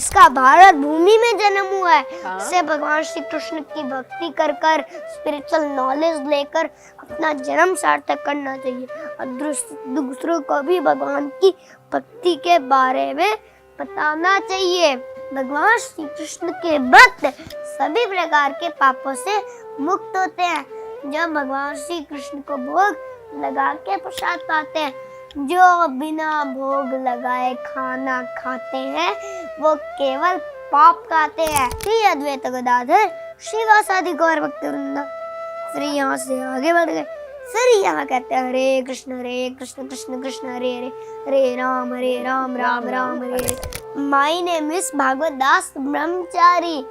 जिसका भारत भूमि में जन्म हुआ है, हाँ। उसे भगवान श्री कृष्ण की भक्ति कर कर स्पिरिचुअल नॉलेज लेकर अपना जन्म सार्थक करना चाहिए और दूसरों को भी भगवान की भक्ति के बारे में बताना चाहिए। भगवान श्री कृष्ण के भक्त सभी प्रकार के पापों से मुक्त होते हैं। जब भगवान श्री कृष्ण को भोग लगा के प्रसाद पाते हैं, जो बिना भोग लगाए खाना खाते हैं वो केवल पाप खाते हैं। श्री अद्वैत गदाधर श्रीवासादि गौर भक्तवृंद। फिर यहाँ से आगे बढ़ गए, फिर यहाँ कहते हैं हरे कृष्ण कृष्ण कृष्ण हरे हरे, हरे Ram Ram Ram Hare Hare. My name is Bhagavat Das Brahmachari.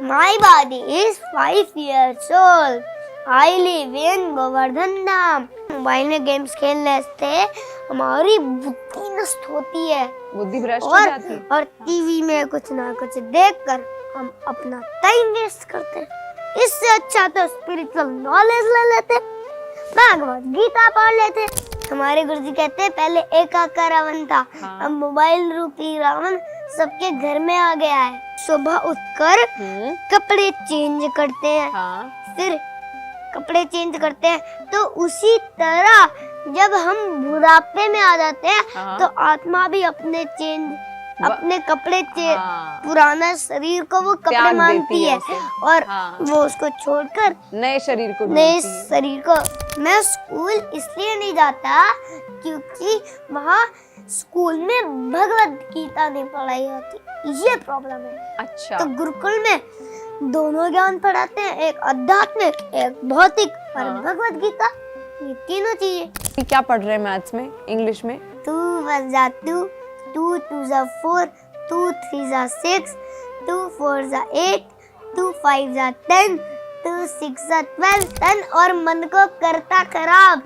My body is 5 years old. I live in Govardhan Dham. Mobile में गेम्स खेलने से हमारी बुद्धि नष्ट होती है, बुद्धि भ्रष्ट हो जाती है। और टीवी में कुछ ना कुछ देखकर हम अपना टाइम वेस्ट करते हैं। इससे अच्छा तो स्पिरिचुअल नॉलेज ले लेते, भगवत गीता पढ़ लेते। हमारे गुरुजी कहते हैं पहले एकाकार रावण था, अब मोबाइल रूपी रावण सबके घर में आ गया है। सुबह उठकर कपड़े चेंज करते हैं, फिर कपड़े चेंज करते हैं, तो उसी तरह जब हम बुढ़ापे में आ जाते हैं तो आत्मा भी अपने कपड़े पुराना शरीर को वो कपड़े मानती है और वो उसको छोड़कर नए शरीर को। मैं स्कूल इसलिए नहीं जाता क्योंकि वहाँ स्कूल में भगवत गीता नहीं पढ़ाई होती, ये प्रॉब्लम है। अच्छा। तो गुरुकुल में दोनों ज्ञान पढ़ाते हैं, एक आध्यात्मिक एक भौतिक और भगवत गीता, ये तीनों चीजें। क्या पढ़ रहे हैं मैथ्स में, इंग्लिश में? 2 1 जा 2, 2 2 जा 4, 2 3 जा 6, 2 4 जा 8, 2 5 जा 10, 2 6 जा 12, 10 और मन को करता खराब,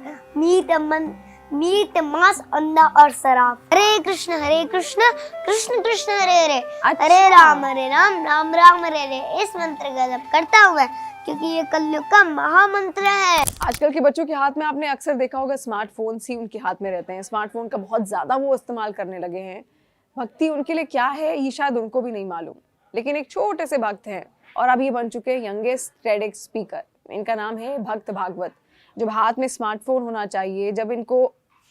मीट मांस अंडा और शराब। हरे कृष्ण कृष्ण कृष्ण हरे हरे, हरे राम राम राम हरे हरे। इस मंत्र का जप करता हूँ मैं क्योंकि ये कलयुग का महामंत्र है। आजकल के बच्चों के हाथ में आपने अक्सर देखा होगा स्मार्टफोन्स ही उनके हाथ में रहते हैं। स्मार्टफोन का बहुत ज्यादा वो इस्तेमाल करने लगे हैं। भक्ति उनके लिए क्या है ये शायद उनको भी नहीं मालूम, लेकिन एक छोटे से भक्त हैं और अब ये बन चुके हैं यंगेस्ट TEDx स्पीकर। इनका नाम है भक्त भागवत। जब हाथ में स्मार्टफोन होना चाहिए, जब इनको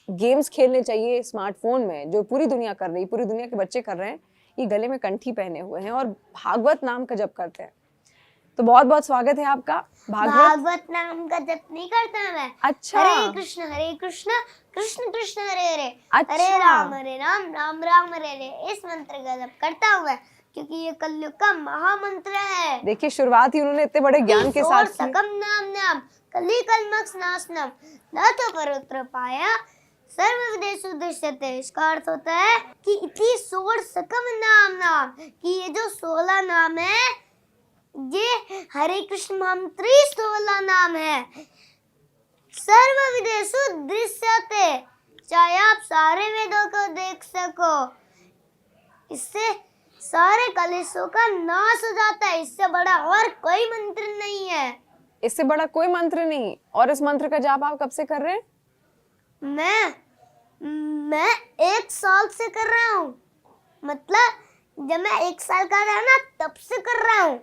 गेम्स खेलने चाहिए स्मार्टफोन में, जो पूरी दुनिया कर रही, पूरी दुनिया के बच्चे कर रहे हैं, ये गले में कंठी पहने हुए हैं और भागवत नाम का जप करते हैं। तो बहुत बहुत स्वागत है आपका। भागवत नाम का जप नहीं करता मैं। अच्छा। हरे कृष्ण कृष्ण कृष्ण हरे हरे, अच्छा। हरे राम राम राम हरे हरे। इस मंत्र का जप करता हूँ मैं क्योंकि ये कलयुग का महामंत्र है। देखिए शुरुआत ही उन्होंने इतने बड़े ज्ञान के साथ की। सकम नाम कली कलमक्स नाशनम न तो परोत्र पाया सर्व विदेशु दृश्यते। इसका अर्थ होता है कि इतनी सोर सकम नाम कि ये जो 16 नाम है, ये हरे कृष्ण मंत्री 16 नाम है। सर्व विदेशु दृश्यते, चाहे आप सारे वेदों को देख सको, इससे सारे कलेशों का नाश हो जाता है। इससे बड़ा और कोई मंत्र नहीं है। इससे बड़ा कोई मंत्र नहीं। और इस मंत्र का जाप आप कब से कर रहे हैं? मैं 1 साल से कर रहा हूँ। मतलब जब मैं 1 साल का था ना तब से कर रहा हूँ।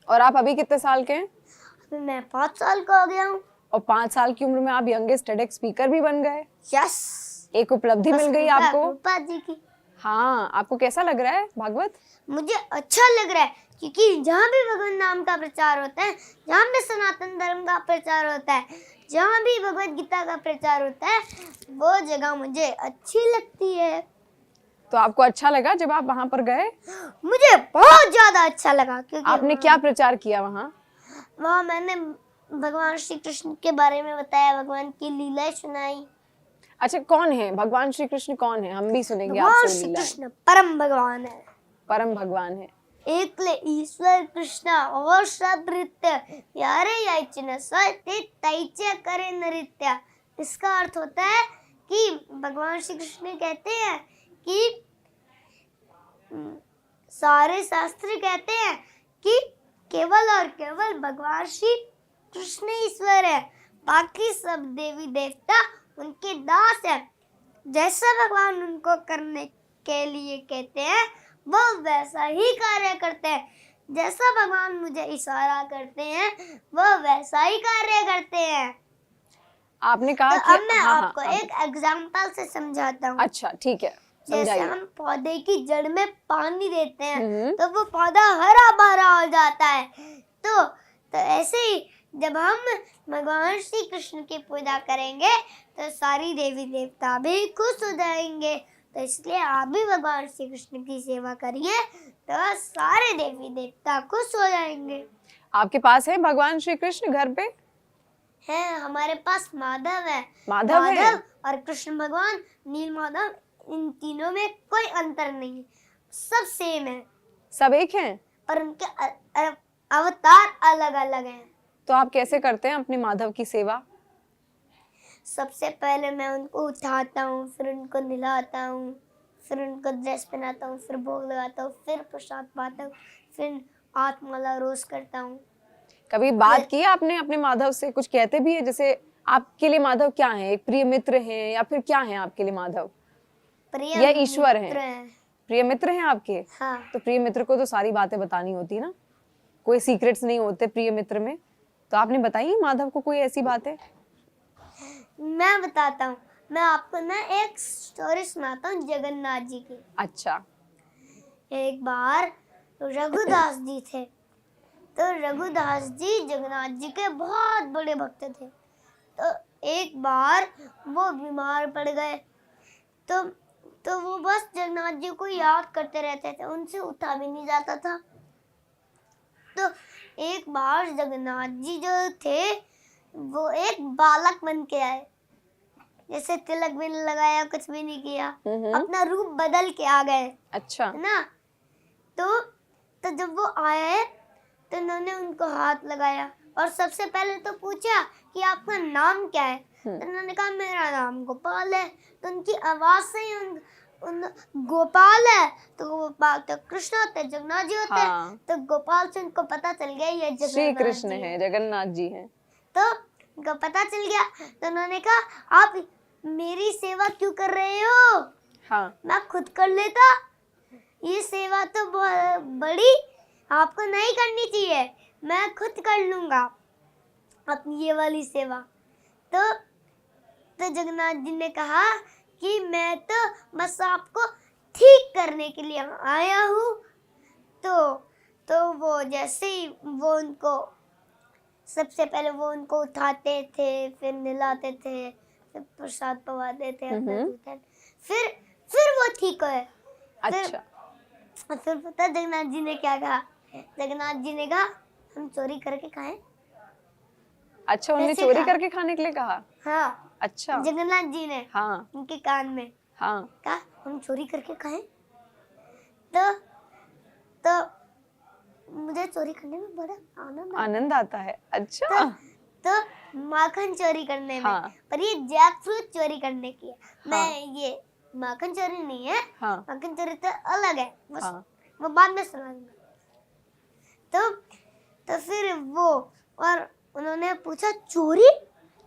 और आप अभी कितने साल के हैं? मैं 5 साल का हो गया हूँ। और 5 साल की उम्र में आप यंगेस्ट TEDx स्पीकर भी बन गए। यस। एक उपलब्धि मिल गई आपको। कृपा जी की। हाँ, आपको कैसा लग रहा है भागवत? मुझे अच्छा लग रहा है क्योंकि जहाँ भी भगवान नाम का प्रचार होता है, जहाँ भी सनातन धर्म का प्रचार होता है, जहाँ भी भगवत गीता का प्रचार होता है, वो जगह मुझे अच्छी लगती है। तो आपको अच्छा लगा जब आप वहाँ पर गए? मुझे बहुत ज्यादा अच्छा लगा क्योंकि आपने क्या प्रचार किया वहाँ? वहाँ मैंने भगवान श्री कृष्ण के बारे में बताया, भगवान की लीलाएं सुनाई। अच्छा, कौन है भगवान श्री कृष्ण? कौन है? हम भी सुनेंगे भगवान आपसे श्री लीलाएं। कृष्ण परम भगवान है। परम भगवान है। एकले ईश्वर कृष्ण और सब नृत्य यारे याचन सते तैचे करे नृत्य। इसका अर्थ होता है कि भगवान श्री कृष्ण कहते हैं कि सारे शास्त्र कहते हैं कि केवल और केवल भगवान श्री कृष्ण ईश्वर है, बाकी सब देवी देवता उनके दास है। जैसा भगवान उनको करने के लिए कहते हैं वो वैसा ही कार्य करते हैं। जैसा भगवान मुझे इशारा करते हैं वो वैसा ही कार्य करते हैं। आपने कहा तो कि अब मैं हाँ, आपको एक एग्जाम्पल से समझाता हूँ। अच्छा ठीक है, जैसे समझाइए। हम पौधे की जड़ में पानी देते हैं हम्म। तो वो पौधा हरा भरा हो जाता है। तो ऐसे ही जब हम भगवान श्री कृष्ण की पूजा करेंगे तो सारी देवी देवता भी खुश हो जाएंगे। तो इसलिए आप भी भगवान श्री कृष्ण की सेवा करिए तो सारे देवी देवता खुश हो जाएंगे। आपके पास है भगवान श्री कृष्ण घर पे? है, हमारे पास माधव है। माधव है? और कृष्ण भगवान, नील माधव, इन तीनों में कोई अंतर नहीं है, सब सेम है, सब एक हैं? पर उनके अवतार अलग अलग हैं। तो आप कैसे करते हैं अपने माधव की सेवा? सबसे पहले मैं उनको उठाता हूँ, फिर उनको नहलाता हूँ, फिर उनको ड्रेस पहनाता हूँ, फिर भोग लगाता हूँ, फिर प्रसाद पाता हूँ, फिर आत्माला रोज करता हूँ। कभी बात की आपने अपने माधव से? कुछ कहते भी है? जैसे आपके लिए माधव क्या है? एक प्रिय मित्र हैं या फिर क्या है आपके लिए माधव? प्रिय या ईश्वर मित्र हैं? प्रिय मित्र हैं आपके? हाँ। तो प्रिय मित्र को तो सारी बातें बतानी होती है ना, कोई सीक्रेट्स नहीं होते प्रिय मित्र में। तो आपने बताई माधव को कोई ऐसी बात है? मैं बताता हूँ, मैं आपको ना एक स्टोरी सुनाता हूँ जगन्नाथ जी की। अच्छा। एक बार रघुदास जी थे, तो रघुदास जी जगन्नाथ जी के बहुत बड़े भक्त थे। तो एक बार वो बीमार पड़ गए, तो वो बस जगन्नाथ जी को याद करते रहते थे, उनसे उठा भी नहीं जाता था। तो एक बार जगन्नाथ जी जो थे वो एक बालक बन के आए, जैसे तिलक भी नहीं लगाया, कुछ भी नहीं किया, अपना रूप बदल के आ गए। अच्छा। है ना? तो जब वो आए तो उन्होंने उनको हाथ लगाया और सबसे पहले तो पूछा कि आपका नाम क्या है। तो उन्होंने कहा मेरा नाम गोपाल है। तो उनकी आवाज से ही उन गोपाल है, तो गोपाल तो कृष्ण होते, जगन्नाथ जी होते। हाँ। तो गोपाल से उनको पता चल गया ये श्री जगन्नाथ कृष्ण जी है, जगन्नाथ जी हैं। तो उनको पता चल गया। तो उन्होंने कहा आप मेरी सेवा क्यों कर रहे हो? हाँ। मैं खुद कर लेता, ये सेवा तो बहुत बड़ी आपको नहीं करनी चाहिए, मैं खुद कर लूंगा अपनी ये वाली सेवा। तो जगन्नाथ जी ने कहा कि मैं तो बस आपको ठीक करने के लिए आया हूँ। तो वो जैसे ही वो उनको सबसे पहले वो उनको उठाते थे, फिर नहलाते थे, फिर प्रसाद पवाते थे अपने दूध, फिर वो ठीक हुए। अच्छा। फिर पता जगन्नाथ जी ने क्या कहा? जगन्नाथ जी ने कहा हम चोरी करके खाएं। अच्छा, उन्हें ऐसे चोरी कहा। करके खाने के लिए कहा? हाँ, अच्छा। जगन्नाथ जी ने हाँ। उनके कान में हाँ। कहा हम चोरी करके खाएं। तो मुझे चोरी करने में बड़ा आनंद आता है। अच्छा। तो माखन चोरी करने में। हाँ। पर ये जैक फ्रूट चोरी करने की है। हाँ। मैं ये माखन चोरी नहीं है। हाँ। माखन चोरी तो अलग है, हाँ। वो बाद में सुनाऊंगा। तो फिर वो और उन्होंने पूछा चोरी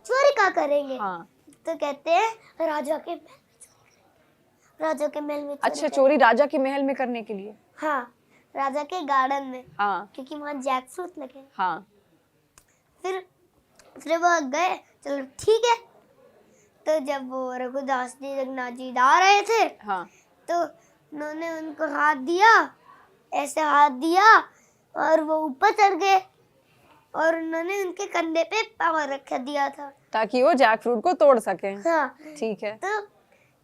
क्या करेंगे? हाँ। तो कहते हैं राजा के महल में चोरी करेंगे। राजा के महल में चोरी अच्छा, चोरी राजा के महल में करने के लिए? हाँ, राजा के गार्डन में। हाँ। क्योंकि वहाँ जैक फ्रूट लगे। हाँ। फिर वो गए, चलो ठीक है। तो जब वो रघुदास जी जगन्नाथ जी ला रहे थे, हाँ। तो उन्होंने उनको हाथ दिया, ऐसे हाथ दिया और वो ऊपर चढ़ गए और उन्होंने उनके कंधे पे पाँव रख दिया था ताकि वो जैक फ्रूट को तोड़ सके। हाँ। ठीक है। तो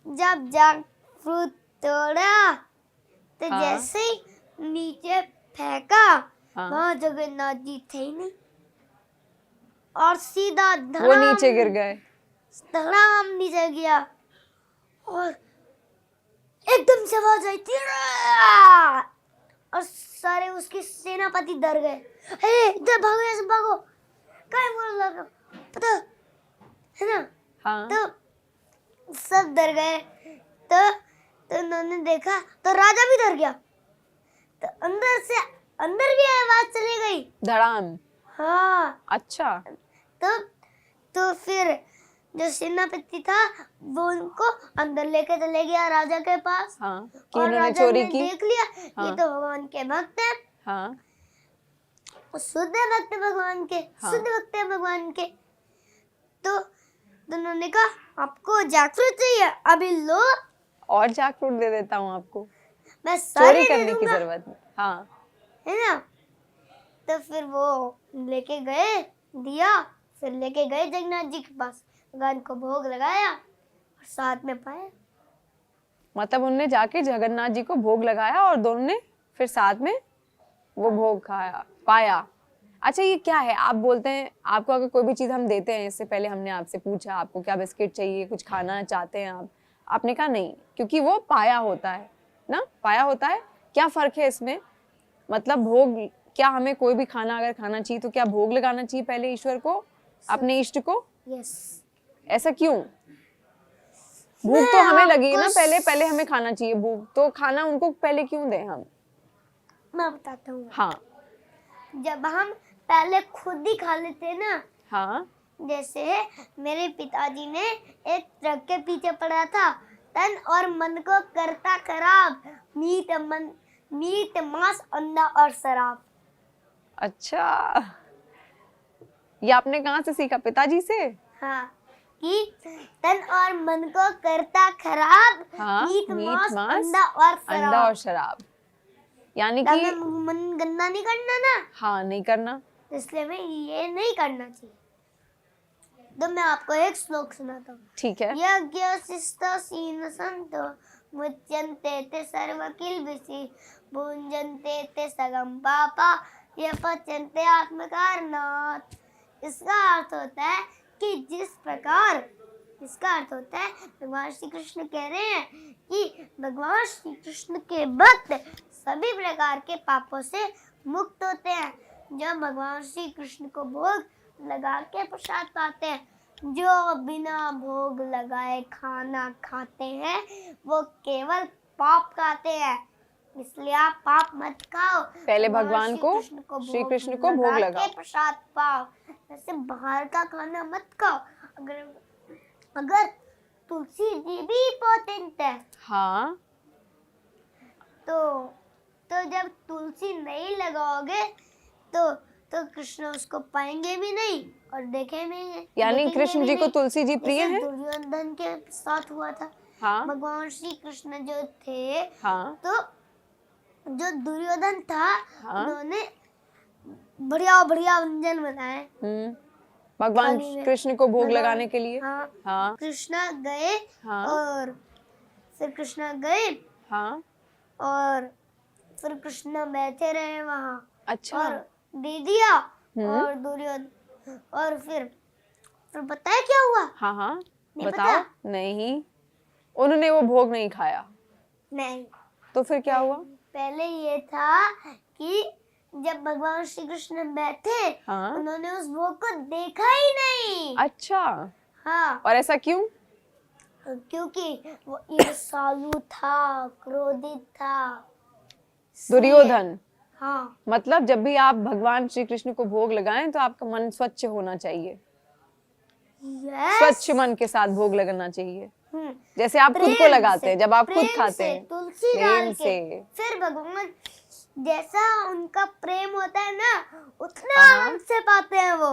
जब जैक फ्रूट तोड़ा तो हाँ। जैसे ही नीचे फेंका, हाँ। वहाँ जगन्नाथ जी थे ही नहीं और सीधा वो नीचे गिर गए। धड़ाम नीचे गया और एकदम से आवाज आई थी और सारे उसके सेनापति डर गए। इधर भागो, ऐसे भागो, क्या बोल रहा पता है ना? हाँ। तो सब डर गए। तो उन्होंने देखा तो राजा भी डर गया। तो अंदर भी आवाज चली गई, धड़ाम। हाँ। अच्छा। तो फिर जो सेनापति था वो उनको अंदर लेके चले गया राजा के पास। हाँ, कि और इन्होंने राजा चोरी ने की। देख लिया हाँ। ये तो भगवान के भक्त हैं, हाँ, शुद्ध भक्त भगवान के, हाँ। शुद्ध भक्त है भगवान के। तो उन्होंने कहा आपको जैकफ्रूट चाहिए, अभी लो, और जैकफ्रूट दे देता हूँ आपको, मैं सारे चोरी दे करने की दूंगा, जरूरत नहीं। हाँ, है ना। तो फिर वो लेके गए, दिया, फिर लेके गए जगन्नाथ जी के पास, भगवान को भोग लगाया और साथ में पाया। मतलब उनने जाके जगन्नाथ जी को भोग लगाया और दोनों ने फिर साथ में वो भोग खाया, पाया। अच्छा, ये क्या है? आप बोलते हैं आपको अगर कोई भी चीज़ हम देते हैं, इससे पहले हमने आपसे पूछा आपको क्या बिस्किट चाहिए, कुछ खाना चाहते हैं आप, आपने कहा नहीं, क्योंकि वो पाया होता है ना, पाया होता है। क्या फर्क है इसमें? मतलब भोग, क्या हमें कोई भी खाना अगर खाना चाहिए तो क्या भोग लगाना चाहिए पहले ईश्वर को, अपने इष्ट को? यस, ऐसा क्यों? भूख तो हमें लगी है ना, आपको पहले हमें खाना चाहिए भूख, तो खाना उनको पहले क्यों दें हम? मैं बताता हूँ। हाँ, जब हम पहले खुद ही खा लेते ना, हाँ, जैसे मेरे पिताजी ने एक ट्रक के पीछे पड़ा था, तन और मन को करता खराब, मीट मांस अंडा और शराब। अच्छा, ये आपने कहाँ से सीखा? पिताजी से? हाँ, कि तन और मन को करता खराब, हाँ, मीट मांस मांस, अंडा और अंडा शराब। और शराब, यानी तब कि हमें मन गंदा नहीं करना ना, हाँ, नहीं करना। इसलिए हमें ये नहीं करना चाहिए। तो मैं आपको एक श्लोक सुनाता हूँ। ठीक है। यज्ञशिष्टो सीन संतो मुच्यन्ते ते सर्वकिल्बिषि भुञ्जन्ते ते सगम पापा ये पच्यन्ते आत्मकारणात्। इसका अर्थ होता है कि इसका अर्थ होता है भगवान श्री कृष्ण कह रहे हैं कि भगवान श्री कृष्ण के भक्त सभी प्रकार के पापों से मुक्त होते हैं। जब भगवान श्री कृष्ण को भोग लगा के प्रसाद पाते हैं, जो बिना भोग लगाए खाना खाते हैं वो केवल पाप खाते हैं। इसलिए आप पाप मत खाओ, पहले भगवान को, श्री कृष्ण को भोग लगाओ, प्रसाद पाओ। जैसे बाहर का खाना मत खाओ। अगर तुलसी जी भी इम्पोर्टेंट है, हाँ, तो जब तुलसी नहीं लगाओगे तो कृष्ण उसको पाएंगे भी नहीं और देखेंगे भी नहीं। यानी कृष्ण जी को तुलसी जी प्रिय है। दुर्योधन के साथ हुआ था। हाँ, भगवान श्री कृष्ण जो थे, हाँ, तो जो दुर्योधन था, हाँ, उन्होंने बढ़िया बढ़िया व्यंजन बनाए भगवान थाली में। कृष्ण को भोग भगवान- लगाने के लिए। हाँ, हाँ, कृष्णा गए, हाँ, और फिर कृष्णा गए हाँ, और फिर कृष्णा बैठे रहे वहां अच्छा, और दे दिया। और दुर्योधन, और फिर पता है क्या हुआ? हाँ, हाँ, नहीं बताओ। पता? नहीं, उन्होंने वो भोग नहीं खाया, नहीं, तो फिर क्या हुआ? पहले ये था कि जब भगवान श्री कृष्ण बैठे, हाँ, उन्होंने उस भोग को देखा ही नहीं। अच्छा, हाँ, और ऐसा क्यों? क्योंकि वो ईर्ष्यालु था, क्रोधित था। दुर्योधन। हाँ, मतलब जब भी आप भगवान श्री कृष्ण को भोग लगाएं तो आपका मन स्वच्छ होना चाहिए, यस, स्वच्छ मन के साथ भोग लगाना चाहिए, हम्म, जैसे आप खुद को प्रेम लगाते से, हैं, जब आप खुद प्रेम खाते से, हैं, तुलसी प्रेम डाल के। से। फिर भगवान जैसा उनका प्रेम होता है ना, उतना हाँ। आनंद से पाते हैं वो।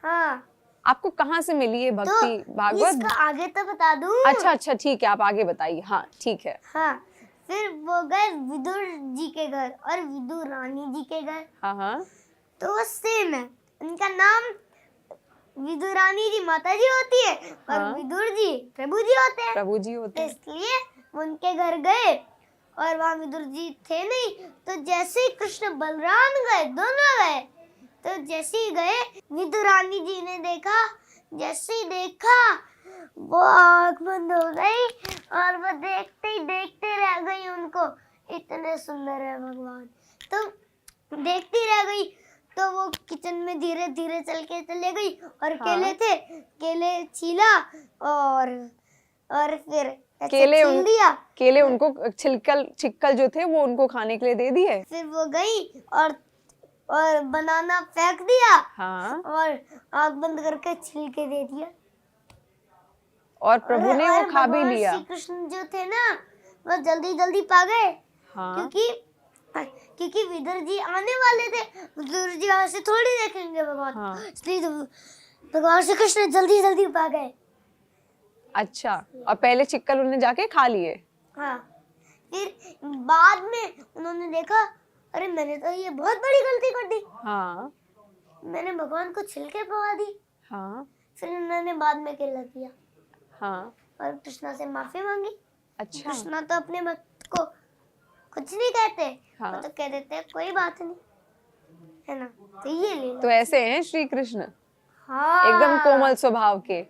हाँ, आपको कहाँ से मिली है तो भक्ति भागवत? इसका आगे तो बता दूं। अच्छा, अच्छा, ठीक है, आप आगे बताइए। हाँ, ठीक है। हाँ, फिर वो गए विदुर जी के घर और विदुर रानी जी के घर। हाँ, हाँ, तो वो सेम है, उनका नाम विदुर रानी जी माता जी होती है और हाँ। विदुर जी प्रभु जी होते हैं। प्रभु जी होते तो हैं। इसलिए वो उनके घर गए और वहाँ विदुर जी थे नहीं। तो जैसे ही कृष्ण बलराम गए, दोनों गए, तो जैसे ही गए विदुर रानी जी ने देखा, जैसे ही देखा वो आँख बंद हो गई और वो देखते ही देखते रह गई उनको। इतने सुंदर है भगवान, तो देखती रह गई। तो वो किचन में धीरे धीरे चल के चले गई और हाँ। केले थे, केले छीला और फिर ऐसे केले छील दिया। केले उनको छिक्कल जो थे वो उनको खाने के लिए दे दिए। फिर वो गई और बनाना फेंक दिया हाँ, और आँख बंद करके छिल के दे दिया। और प्रभु ने वो और खा भी भगवान लिया। श्री कृष्ण जो थे ना वो जल्दी जल्दी पा गए, हाँ क्योंकि विदुर जी आने वाले थे। विदुर जी आज से थोड़ी देखेंगे भगवान, हाँ। इसलिए तो भगवान श्री कृष्ण जल्दी जल्दी पा गए। अच्छा, और पहले चिक्कल उन्होंने जाके खा लिए। हाँ, फिर बाद में उन्होंने देखा, अरे मैंने तो ये बहुत बड़ी गलती कर दी, हाँ मैंने भगवान को छिलके पवा दी। हाँ फिर उन्होंने बाद में केला किया हाँ। और कृष्णा से माफी मांगी। अच्छा कृष्णा तो अपने भक्त को कुछ नहीं कहते, हाँ। वो तो कह देते हैं कोई बात नहीं, है ना। तो ये ले लो। तो ऐसे हैं श्री कृष्ण, हाँ एकदम कोमल स्वभाव के,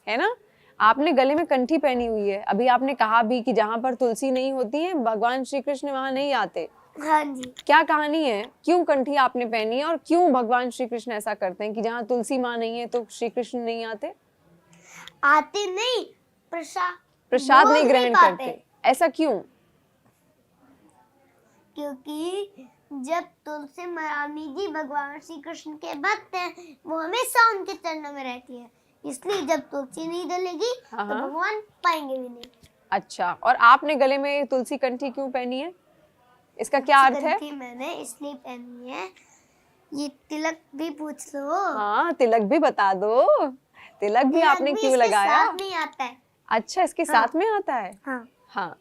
है ना। आपने गले में कंठी पहनी हुई है, अभी आपने कहा भी कि जहाँ पर तुलसी नहीं होती है भगवान श्री कृष्ण वहां नहीं आते। हाँ जी। क्या कहानी है, क्यों कंठी आपने पहनी है और क्यों भगवान श्री कृष्ण ऐसा करते हैं कि जहाँ तुलसी माँ नहीं है तो श्री कृष्ण नहीं आते? आते नहीं, प्रसाद बोल नहीं ग्रहण पाते। करते, ऐसा क्यों? क्योंकि जब तुलसी महारानी जी भगवान श्री कृष्ण के भक्त हैं, वो हमेशा उनके चरणों में रहती है, इसलिए जब तुलसी नहीं डलेगी तो हाँ। भगवान पाएंगे भी नहीं। अच्छा, और आपने गले में तुलसी कंठी क्यों पहनी है, इसका क्या अर्थ है? कंठी मैंने इसलिए पहनी है, ये तिलक भी पूछ लो। हाँ, तिलक भी बता दो, तिलक भी तिलक आपने भी क्यों इसके लगाया? साथ नहीं आता है। अच्छा, इसके साथ में आता है। हाँ, हाँ,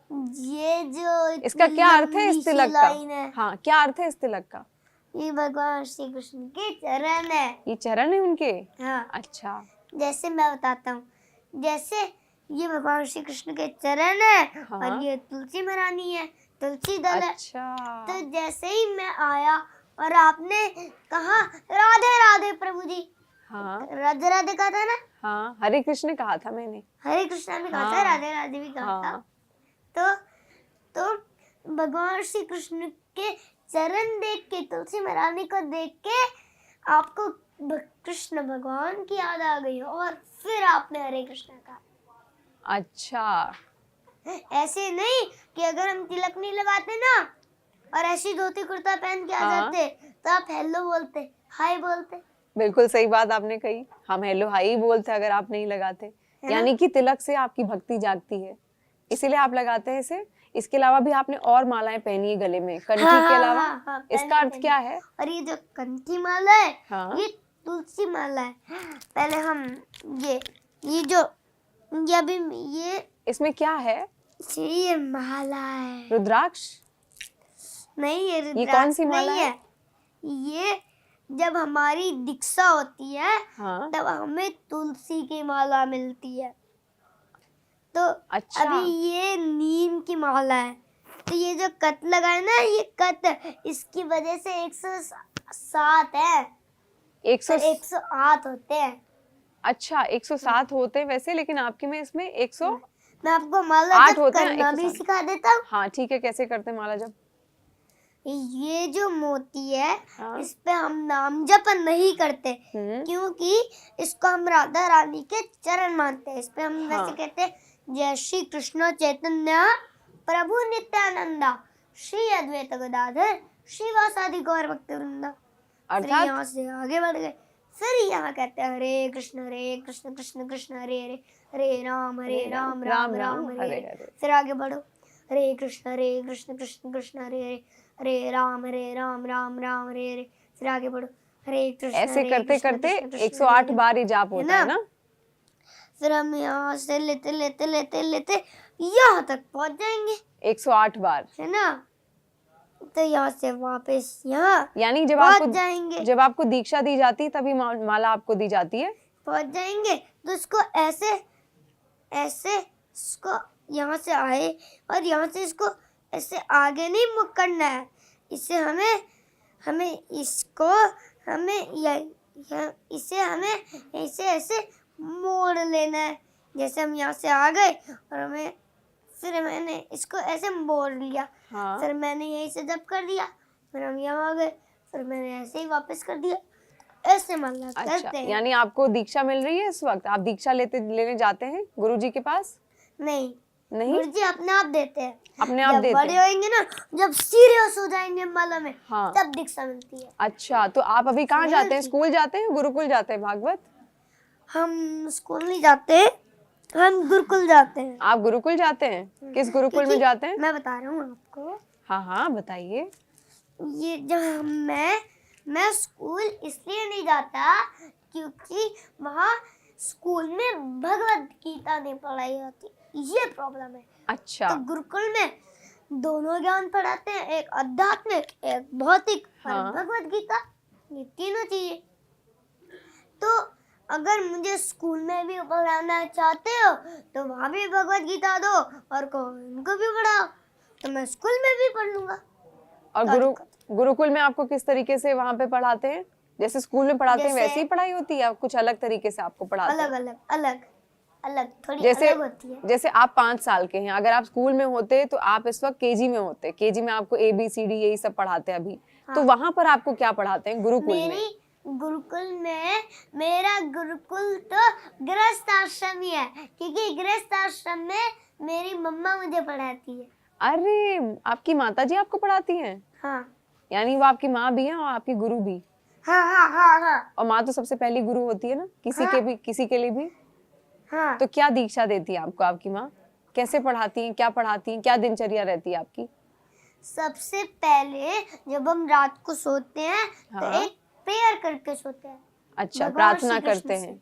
ये जो इसका क्या अर्थ है इस लंबी सी तिलक लाइन का? है, हाँ, क्या अर्थ है इस तिलक का? ये भगवान श्री कृष्ण के चरण है। ये चरण है उनके? हाँ, अच्छा जैसे मैं बताता हूँ, जैसे ये भगवान श्री कृष्ण के चरण है हाँ। और ये तुलसी महारानी है, तुलसी दल है। अच्छा तो जैसे ही मैं आया और आपने कहा राधे राधे प्रभु जी, हाँ राधे राधे कहा था ना, हाँ, हरे कृष्ण कहा था मैंने। हरे कृष्णा भी कहा था, हाँ। राधे राधे भी कहा था। हाँ तो भगवान श्री कृष्ण के चरण देख के, तुलसी महारानी को देख के आपको कृष्ण भगवान की याद आ गई और फिर आपने हरे कृष्णा कहा। अच्छा, ऐसे नहीं कि अगर हम तिलक नहीं लगाते ना और ऐसी धोती कुर्ता पहन के आ हाँ। जाते तो आप हेलो बोलते, हाय बोलते। बिल्कुल सही बात आपने कही, हम हेलो हाई बोलते अगर आप नहीं लगाते। है ना? यानी कि तिलक से आपकी भक्ति जागती है, इसीलिए आप लगाते हैं इसे। इसके अलावा भी आपने और मालाएं पहनी है गले में, कंठी के अलावा। इसका अर्थ पहनी। क्या है? और ये जो कंठी माला है, हाँ। ये तुलसी माला है। पहले हम ये जो ये अभी ये इसमें क्या है? ये माला है। रुद्राक्ष? नहीं, ये रुद्राक्ष कौन सी माला नहीं है? ये जब हमारी दीक्षा होती है हाँ। तब हमें तुलसी की माला मिलती है। तो अच्छा। अभी ये नीम की माला है, तो ये जो कत लगा है ना, ये कत इसकी वजह से 107 है। 108 होते हैं। अच्छा, 107 होते हैं वैसे, लेकिन आपके में इसमें 100। मैं आपको माला 8 जप होते हैं, करना भी 107। सिखा देता हूँ। हाँ ठीक है, कैसे करते हैं माला जब? ये जो मोती है, हाँ। इस पे हम नाम जप नहीं करते, क्योंकि इसको हम राधा रानी के चरण मानते हैं। इस पे हम हाँ। वैसे कहते हैं, जय श्री कृष्ण चैतन्य प्रभु नित्यानंदा श्री अद्वैत गदाधर श्रीवासादि गौर भक्त वृंदा। फिर अर्थात यहाँ से आगे बढ़ गए, फिर यहाँ कहते हैं हरे कृष्ण कृष्ण कृष्ण हरे हरे, हरे राम राम राम हरे हरे। फिर आगे बढ़ो, हरे कृष्ण कृष्ण कृष्ण हरे हरे, हरे राम राम राम हरे हरे। फिर आगे बढ़ो, हरे कृष्ण ऐसे हरे करते कृष्ण करते कृष्ण कृष्ण 108 हरे बार ही जाप होता है ना? फिर हम यहाँ से लेते लेते लेते लेते यहाँ तक पहुंच जाएंगे, 108 बार, है ना। तो यहाँ से वापस यहाँ यानी जब पहुंच आपको दीक्षा दी जाती है तभी माला आपको दी जाती है। पहुंच जाएंगे। तो इसको ऐसे ऐसे इसको यहाँ से आए और यहाँ से इसको ऐसे आगे नहीं मुकरना है, इसे हमें इसको इसे हमें ऐसे ऐसे मोड़ लेना है। जैसे हम यहाँ से आ गए और फिर मैंने इसको ऐसे मोड़ लिया। हाँ। फिर मैंने यहीं से जब कर दिया, फिर हम यहाँ आ गए, फिर मैंने ऐसे ही वापस कर दिया। ऐसे माला करते हैं। यानी आपको दीक्षा मिल रही है इस वक्त? आप दीक्षा लेने जाते हैं गुरुजी के पास? नहीं, गुरुजी अपने आप देते हैं। अपने आप देते हैं। जब बड़े होंगे ना, जब सीरियस हो जाएंगे माला में, हाँ। तब दीक्षा मिलती है। अच्छा, तो आप अभी कहाँ जाते हैं? स्कूल जाते हैं, गुरुकुल जाते हैं, भागवत? हम स्कूल नहीं जाते, हम गुरुकुल जाते हैं। आप गुरुकुल जाते हैं? किस गुरुकुल में जाते हैं? मैं बता रहा हूँ आपको। हाँ हाँ बताइए। ये जब मैं स्कूल इसलिए नहीं जाता क्योंकि वहाँ स्कूल में भगवत गीता नहीं पढ़ाई जाती, ये प्रॉब्लम है। अच्छा। तो गुरुकुल में दोनों ज्ञान पढ़ाते हैं, एक आध्यात्मिक, एक भौतिक और हाँ। भगवत गीता, ये तीनों चाहिए। तो अगर मुझे स्कूल में भी पढ़ाना चाहते हो तो वहाँ भी भगवत गीता दो और उनको भी पढ़ाओ, तो मैं स्कूल में भी पढ़ लूंगा। और गुरुकुल में आपको किस तरीके से वहाँ पे पढ़ाते हैं? जैसे स्कूल में पढ़ाते हैं वैसे ही पढ़ाई होती है या कुछ अलग तरीके से आपको पढ़ाते हैं? अलग थोड़ी जैसे अलग होती है। जैसे आप 5 साल के हैं, अगर आप स्कूल में होते तो आप इस वक्त केजी में होते। केजी में आपको ABCD यही सब पढ़ाते हैं अभी। तो वहाँ पर आपको क्या पढ़ाते हैं गुरुकुल में? गुरुकुल में मेरा गुरुकुल तो गृहस्थ आश्रम ही है, क्योंकि गृहस्थ आश्रम में मेरी मम्मा मुझे पढ़ाती है। अरे आपकी माता जी आपको पढ़ाती हैं? हाँ। यानी वो आपकी माँ भी है और आपकी गुरु भी? हाँ। और माँ तो सबसे पहली गुरु होती है ना, किसी के लिए भी। हाँ। तो क्या दीक्षा देती है आपको आपकी माँ? कैसे पढ़ाती हैं, क्या पढ़ाती हैं, क्या दिनचर्या रहती है आपकी? सबसे पहले जब हम रात को सोते हैं तो हाँ। एक प्रेयर करके सोते हैं। अच्छा, प्रार्थना करते हैं।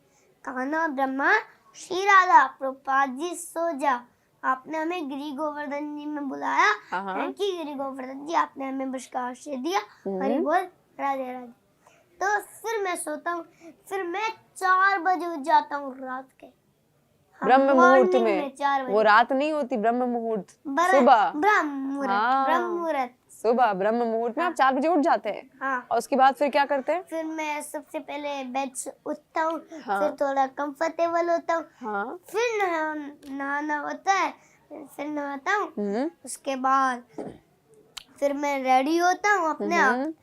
कान्हा ब्रह्मा श्री राधा प्रभुपाद जी सो जा, आपने हमें गिरी गोवर्धन जी में बुलाया। हाँ। थैंक यू गिरी गोवर्धन जी, आपने हमें पुरस्कार से दिया। हरि बोल, राधे राधे। तो फिर मैं सोता हूँ, फिर मैं 4 बजे उठ जाता हूँ रात के। ब्रह्म मुहूर्त में। 4 बजे। वो रात नहीं होती, ब्रह्म मुहूर्त, सुबह। ब्रह्म मुहूर्त सुबह ब्रह्म मुहूर्त में आप 4 बजे उठ जाते हैं। हाँ। और उसके बाद फिर क्या करते हैं? फिर मैं सबसे पहले बेड से उठता हूँ। हाँ। फिर थोड़ा कंफर्टेबल होता हूँ। हाँ। फिर नहाना होता है, फिर नहाता हूँ। उसके बाद फिर मैं रेडी होता हूँ अपने आप।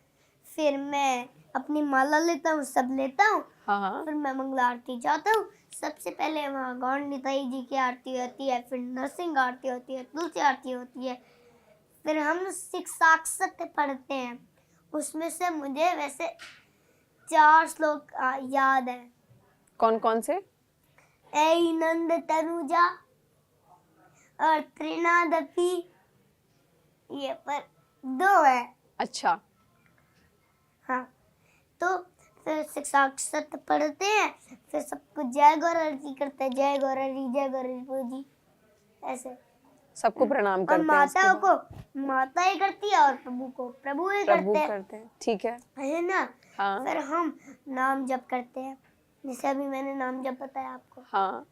फिर मैं अपनी माला लेता हूँ, सब लेता हूँ। हाँ। फिर मैं मंगला आरती जाता हूँ। सबसे पहले वहाँ गौड़ निताई जी की आरती होती है, फिर नरसिंह आरती होती है, तुलसी आरती होती है। फिर हम शिक्षाक्षत पढ़ते हैं, उसमें से मुझे वैसे 4 श्लोक याद है। कौन कौन से? ऐ नंद तनुजा और त्रिनादपि, ये पर 2 है। अच्छा। हाँ। तो फिर शिक्षाक्षत पढ़ते हैं, फिर सबको जय गौरी करते हैं, जय गौरी जी, ऐसे सबको प्रणाम करते और हैं। माताओं को माता ही करती है और प्रभु को प्रभु ही करते हैं। ठीक है ना। हाँ। फिर हम नाम जप करते हैं, जैसे अभी मैंने नाम जप बताया आपको। हाँ।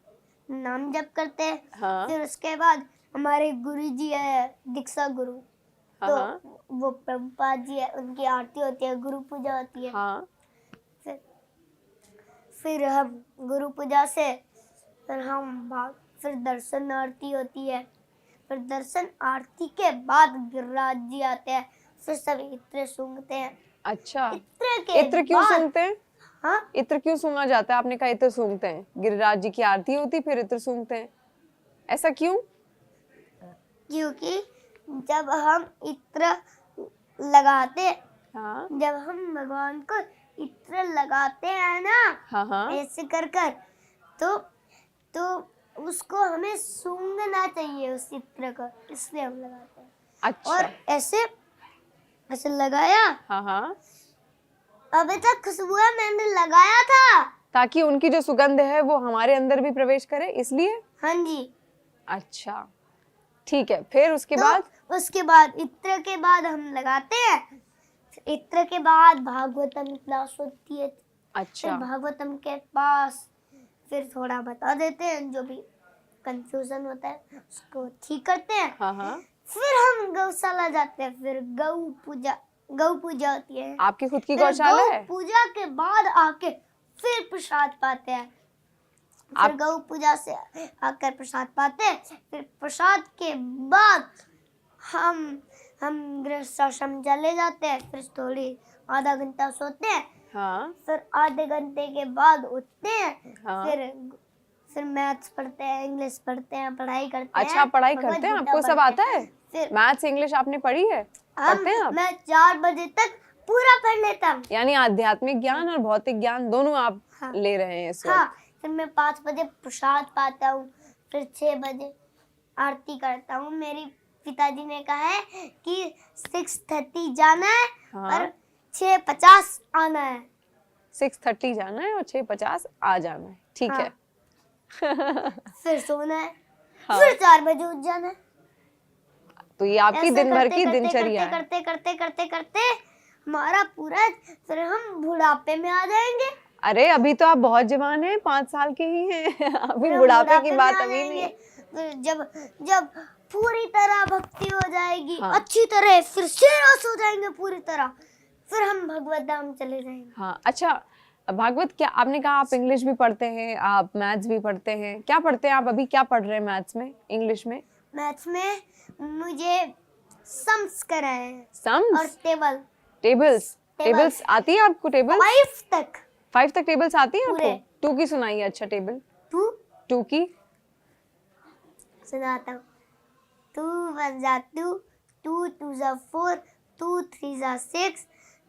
नाम जप करते हैं। हाँ। फिर उसके बाद हमारे गुरु जी है दीक्षा गुरु, तो वो प्रभुपाद जी है, उनकी आरती होती है, गुरु पूजा होती है। हाँ। फिर हम गुरु पूजा से फिर दर्शन आरती होती है। फिर दर्शन आरती के बाद गिरिराज जी आते हैं, फिर सब इत्र सूंघते हैं। अच्छा, इत्र क्यों सूंघते हैं? हाँ, इत्र क्यों सूंघा जाता है? आपने कहा इत्र सूंघते हैं, गिरिराज जी की आरती होती फिर इत्र सूंघते हैं, ऐसा क्यों? क्योंकि जब हम इत्र लगाते, हाँ। जब हम भगवान को इत्र लगाते हैं ना, हाँ। ऐसे कर तो उसको हमें सूंघना चाहिए उस इत्र को, इसलिए हम लगाते हैं। अच्छा। और ऐसे लगाया। हाँ। अभी तक खुशबू मैंने लगाया था, ताकि उनकी जो सुगंध है वो हमारे अंदर भी प्रवेश करे, इसलिए। हाँ जी। अच्छा ठीक है, फिर उसके बाद इत्र के बाद हम लगाते हैं। इत्र के बाद भागवतम क्लास होती है। अच्छा। फिर भागवतम के पास फिर थोड़ा बता देते हैं, जो भी कंफ्यूजन होता है उसको ठीक करते हैं। हाँ। फिर हम गौशाला जाते हैं, फिर गौ पूजा होती है। आपकी खुद की गौशाला है? पूजा के बाद आके फिर प्रसाद पाते हैं। फिर गौ पूजा से आकर प्रसाद पाते हैं। फिर प्रसाद के बाद हम गृहस्थ आश्रम चले जाते हैं। फिर थोड़ी आधा घंटा सोते हैं। हाँ। फिर आधे घंटे के बाद उठते हैं। हाँ। फिर मैथ्स पढ़ते हैं, इंग्लिश पढ़ते हैं, पढ़ाई करते हैं। अच्छा, पढ़ाई करते हैं? आपको सब आता है? फिर मैथ्स इंग्लिश आपने पढ़ी है? पढ़ते हैं आप? मैं 4 बजे तक पूरा पढ़ लेता हूँ। यानी आध्यात्मिक ज्ञान और भौतिक ज्ञान दोनों आप ले रहे हैं इस वक्त। हाँ, फिर मैं 5 बजे प्रसाद पाता हूँ, फिर 6 बजे आरती करता हूँ। मेरी पिताजी ने कहा है कि 6:30 जाना है हाँ। और 6:50 आना है। 6:30 जाना है और 6:50 आ जाना है, ठीक हाँ। है। फिर सोना है, हाँ। फिर 4 बजे उठ जाना है। तो ये आपकी ऐसे दिन भर करते की करते दिनचर्या है। करते करते करते करते हमारा पूरा, फिर हम बुढ़ापे में आ जाएंगे। अरे अभी तो आप बहुत जवान हैं, 5 साल के ही हैं। अभी फिर हम बुढ़ापे की में बात आ अभी जाएंगे। नहीं। फिर जब जब पूरी तरह भक्ति हो जाएगी, हाँ। अच्छी तरह, फिर सीरियस हो जाएंगे पूरी तरह, फिर हम भगवत धाम चले जाएंगे। हाँ, अच्छा भागवत, क्या आपने कहा आप इंग्लिश भी पढ़ते हैं, आप मैथ्स भी पढ़ते हैं, क्या पढ़ते हैं आप? अभी क्या पढ़ रहे हैं मैथ्स में, इंग्लिश में? मैथ्स में मुझे सम्स कराए हैं सम्स और टेबल्स टेबल्स आती है आपको? टेबल्स 5 तक 5 तक टेबल्स आती है पूरे। आपको? 2 की सुनाइए। अच्छा, टेबल 2 2 की सुनाता हूँ। 2 1 जा 2, 2 2 जा 4, 2 3 जा 6,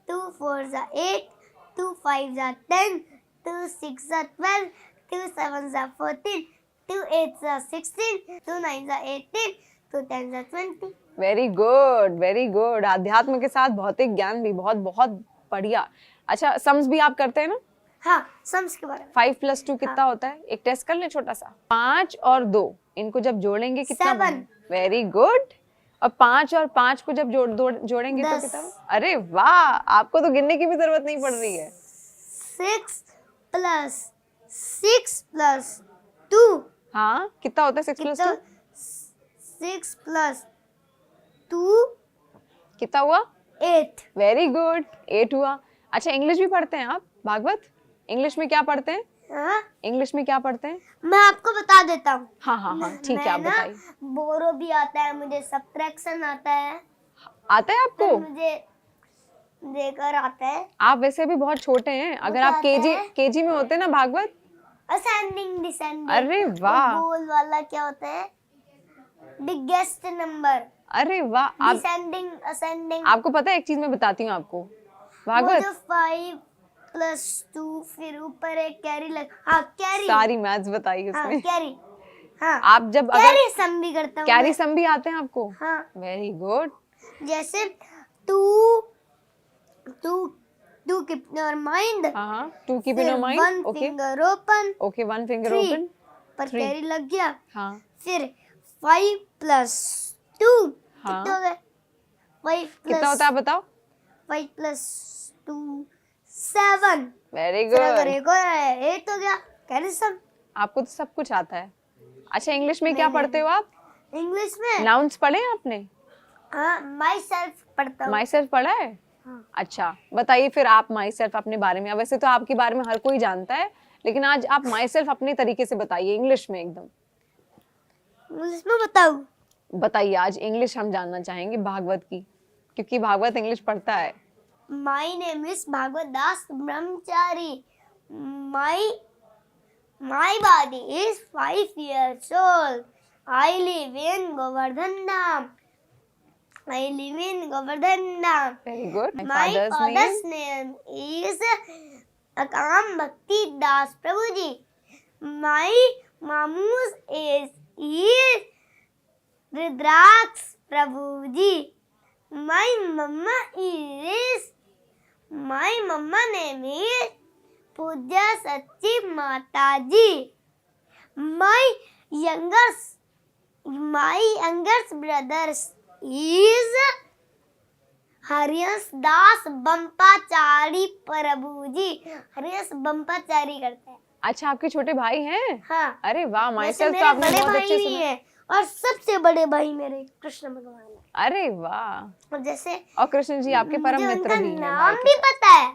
2 4 जा 8, 2 5 जा 10, 2 6 जा 12, 2 7 जा 14, 2 8 जा 16, 2 9 जा 18, 2 10 जा 20। Very good, very good. अध्यात्म के साथ भौतिक ज्ञान भी बहुत बहुत बढ़िया। अच्छा, सम्स भी आप करते हैं ना? हाँ, सम्स के बारे में 5 + 2 कितना होता है? एक टेस्ट कर ले छोटा सा। 5 और 2 इनको जब जोड़ेंगे कितना 7। Very good. और 5 और 5 को जब जोड़ेंगे तो 10। कितना? अरे वाह, आपको तो गिनने की भी जरूरत नहीं पड़ रही है। 6 + 6 + 2 हाँ, कितना होता है 6 + 2? 6 + 2 कितना हुआ? 8। वेरी गुड, 8 हुआ। अच्छा, इंग्लिश भी पढ़ते हैं आप भागवत? इंग्लिश में क्या पढ़ते हैं? हाँ, इंग्लिश में क्या पढ़ते हैं? मैं आपको बता देता हूँ। हाँ हाँ हाँ, ठीक है, आप मैं ना बताइए। बोरो भी आता है मुझे, सब्ट्रैक्शन आता है, आता है फिर आपको? मुझे देकर आता है, आप वैसे भी बहुत छोटे हैं। अगर आप आता है। केजी में होते ना भागवत। Ascending descending. अरे वाह, गोल वाला क्या होता है? Biggest number. अरे वाह। आप डिसेंडिंग असेंडिंग। आपको पता है, एक चीज मैं बताती हूँ आपको वो भागवत। जो 5 + 2 फिर ऊपर एक कैरी लग, हाँ कैरी, सारी मैथ्स बताई हाँ उसने। कैरी, हाँ आप जब अगर कैरी सम भी करता हूँ कैरी मैं। सम भी आते हैं आपको? हाँ, वेरी गुड। जैसे 2 keep your mind, हाँ हाँ, 2 कीप इन फिर your 1 mind. Okay finger open, okay, 1 finger 3 open. पर 3 कैरी लग गया, हाँ फिर 5 + 2 हाँ। कितना हो गया? 5 कितना होता है आप बताओ? 5 + 2 7। वेरी फिर अगर गुड, एक और है 8 हो गया, कैरी सम। आपको तो सब कुछ आता है। अच्छा, इंग्लिश में क्या पढ़ते हो आप? इंग्लिश में नाउन्स पढ़े हैं आपने? हाँ, माई सेल्फ पढ़ता हूँ। माई सेल्फ पढ़ा है? हाँ। अच्छा, बताइए फिर आप माई सेल्फ अपने बारे में। वैसे तो आपके बारे में हर कोई जानता है, लेकिन आज आप माई सेल्फ अपने तरीके से बताइए, इंग्लिश में एकदम। इंग्लिश में बताऊँ? बताइए, आज इंग्लिश हम जानना चाहेंगे भागवत की, क्योंकि भागवत इंग्लिश पढ़ता है। My name is Bhagwat Das Brahmachari. My body is 5 years old. I live in Govardhan Dham. Very good. My father's name is Akam Bhakti Das Prabhuji. My mamu's age is Rudraksh Prabhuji. My mama name is Pujya Sachi Mataji. My youngest brothers is हरियंस दास बम्पाचारी प्रभुजी। हरियंस बम्पाचारी करते हैं। अच्छा, आपके छोटे भाई हैं? हाँ। अरे वाह, माई वैसे सेल्फ तो मेरे आपने बड़े बहुत भाई अच्छे ही सुना। हैं और सबसे बड़े भाई मेरे कृष्ण भगवान है। अरे वाह। और जैसे और कृष्ण जी आपके परम मुझे मित्र उनका भी हैं नाम भाई भी के। पता है,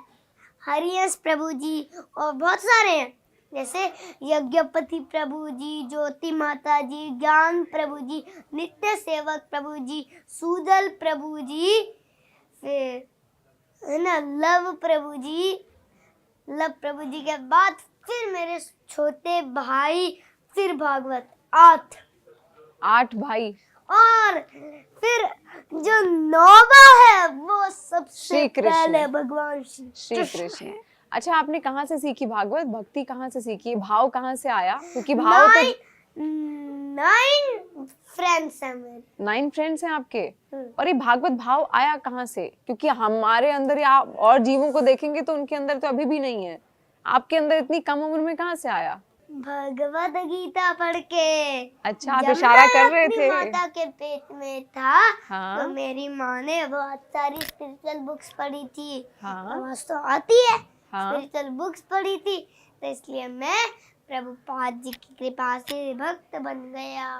हरियंस प्रभु जी और बहुत सारे हैं, जैसे यज्ञपति प्रभु जी, ज्योति माता जी, ज्ञान प्रभु जी, नित्य सेवक प्रभु जी, सूदल प्रभु जी, फिर है ना लव प्रभु जी। लव प्रभु जी के बाद फिर मेरे छोटे भाई, फिर भागवत 8 भाई। और फिर जो 9वां है वो सबसे श्री कृष्ण। पहले भगवान श्री कृष्ण। अच्छा, आपने कहाँ से सीखी भागवत? भक्ति कहाँ से सीखी? भाव कहाँ से आया? क्योंकि भाव तो 9 फ्रेंड्स हैं मेरे। 9 फ्रेंड्स हैं आपके। और ये भागवत भाव आया कहाँ से? क्योंकि हमारे अंदर या और जीवों को देखेंगे तो उनके अंदर तो अभी भी नहीं है, आपके अंदर इतनी कम उम्र में कहाँ से आया? भगवत गीता पढ़ के। अच्छा, आप जब इशारा मैं कर रहे अपनी थे। माता के पेट में था हाँ। तो मेरी माँ ने बहुत सारी स्पिरिचुअल बुक्स पढ़ी थी। हाँ। आवाज तो आती है। हाँ। स्पिरिचुअल बुक्स पढ़ी थी तो इसलिए मैं प्रभुपाद जी की कृपा से भक्त बन गया,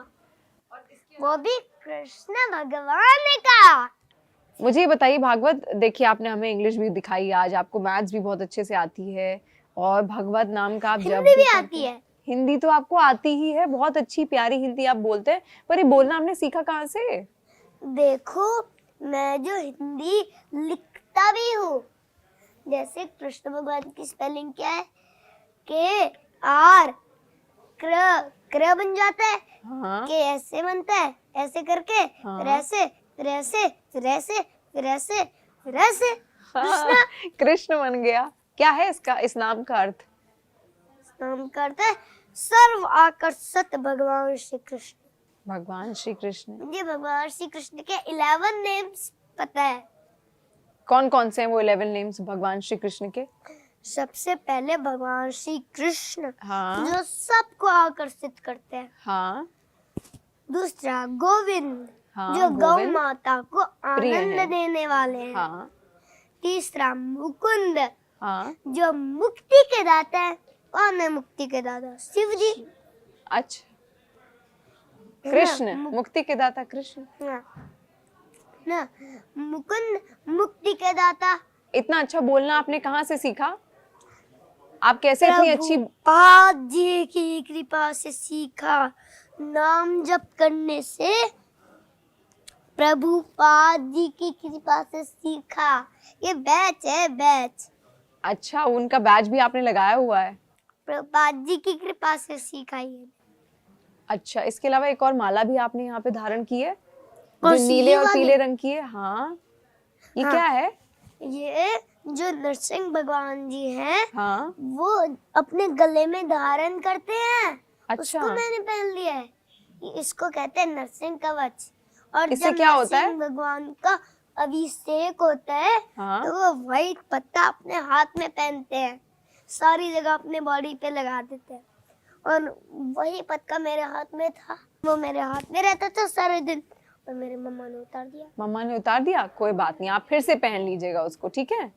वो भी कृष्ण भगवान का। मुझे ये बताइए भागवत, देखिए आपने हमें इंग्लिश भी दिखाई आज, आपको मैथ्स भी बहुत अच्छे से आती है, और भगवत नाम का आप जब हिंदी भी पढ़ते आती है। हिंदी तो आपको आती ही है, बहुत अच्छी प्यारी हिंदी आप बोलते हैं, पर ये बोलना आपने सीखा कहाँ से? देखो, मैं जो हिंदी लिखता भी हूँ, जैसे कृष्ण भगवान की स्पेलिंग क्या है, के आर क्र बन जाता है। हाँ। के ऐसे बनता है, ऐसे करके, हाँ। फिर ऐसे, फिर ऐसे, फिर ऐसे, फिर ऐसे, फिर ऐसे। हाँ, कृष्ण बन गया। क्या है इसका, इस नाम का अर्थ? नाम करते हैं सर्व आकर्षक भगवान श्री कृष्ण। भगवान श्री कृष्ण। मुझे भगवान श्री कृष्ण के 11 नेम्स पता है। कौन कौन से हैं वो 11 नेम्स भगवान श्री कृष्ण के? सबसे पहले भगवान श्री कृष्ण, हाँ। जो सबको आकर्षित करते हैं। हाँ। दूसरा गोविंद, हाँ, जो गौ गोविंद माता को प्रिय आनंद है। देने वाले हैं। हाँ। तीसरा मुकुंद, हाँ। जो मुक्ति के दाता है। कौन है मुक्ति के दाता? शिव जी। अच्छा, है ना? कृष्ण मुक्ति के दाता कृष्ण। हाँ। ना, मुकुंद मुक्ति के दाता। इतना अच्छा बोलना आपने कहाँ से सीखा? आप कैसे इतनी अच्छी प्रभुपाद जी की कृपा से सीखा। नाम जप करने से प्रभुपाद जी की कृपा से सीखा। ये बैच है, बैच। अच्छा, उनका बैच भी आपने लगाया हुआ है? प्रभुपाद जी की कृपा से सीखा ये। अच्छा, इसके अलावा एक और माला भी आपने यहाँ पे धारण की है, कौन जो सी? नीले ये और वाली? पीले रंग की है। हाँ, ये हाँ। क्या है? ये जो नरसिंह भगवान जी हैं, हाँ। वो अपने गले में धारण करते हैं। अच्छा। उसको मैंने पहन लिया है। इसको कहते हैं नरसिंह कवच। और इससे जब क्या होता है? नरसिंह भगवान का अभिषेक होता है, हाँ। तो वो व्हाइट पत्ता अपने हाथ में पहनते हैं, सारी जगह अपने बॉडी पे लगा देते हैं। और वही पत्ता मेरे हाथ में था, वो मेरे हाथ में रहता था सारे दिन, और मेरे मम्मा ने उतार दिया। मम्मा ने उतार दिया? कोई बात नहीं, आप फिर से पहन लीजिएगा उसको, ठीक है?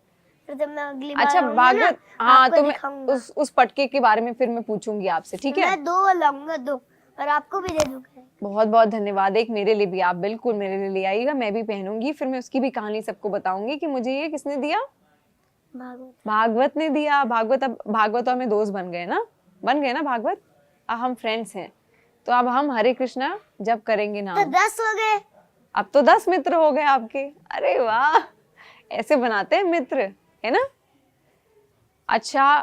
फिर जब मैं अगली बार अच्छा आऊंगी ना, भागवत, हाँ, आपको तो मैं दिखाऊंगा। उस पटके के बारे में फिर मैं पूछूंगी आपसे, ठीक है? मैं 2 लाऊंगा, 2, और आपको भी दे दूंगा। बहुत बहुत धन्यवाद। एक मेरे लिए भी आप बिल्कुल मेरे लिए ले आइएगा, मैं भी पहनूंगी, फिर मैं उसकी भी कहानी सबको बताऊंगी कि मुझे ये किसने दिया। भागवत ने दिया। भागवत, अब भागवत और मैं दोस्त बन गए ना, भागवत? अब हम फ्रेंड्स हैं, तो अब हम हरे कृष्णा जब करेंगे ना, तो 10 हो गए। अब तो 10 मित्र हो गए आपके। अरे वाह, ऐसे बनाते हैं मित्र, है ना? अच्छा,